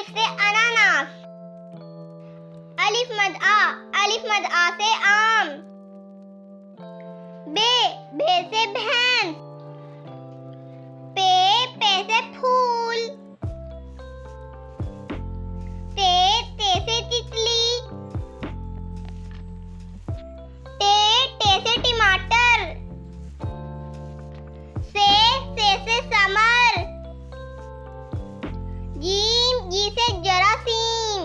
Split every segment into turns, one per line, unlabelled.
अलिफ से अनानास। अलिफ मद आ से आम। बे से भैंस। पे से फूल। ते से तितली। टे से टमाटर। से समर। जी से जरासीम।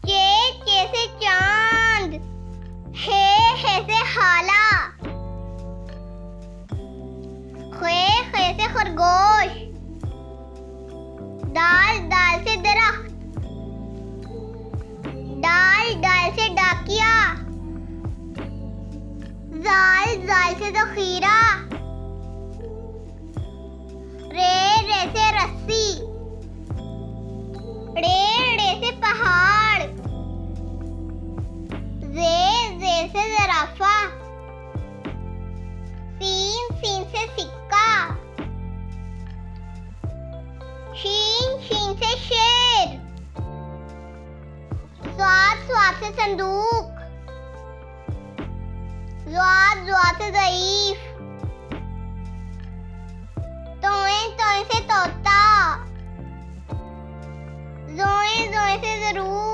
चे से चांद। हे से हाला। खे से खरगोश। दाल से दरख्त। डाल से डाकिया। जाल से ज़ख़ीरा। रे से रस्सी। रे से पहाड़। जे से ज़राफ़ा। सीन से सिक्का। शीन से शेर। स्वाद से संदूक। ज़्वाद से ज़ईफ़। तोए से तोता। ज़ोए से ज़रूर।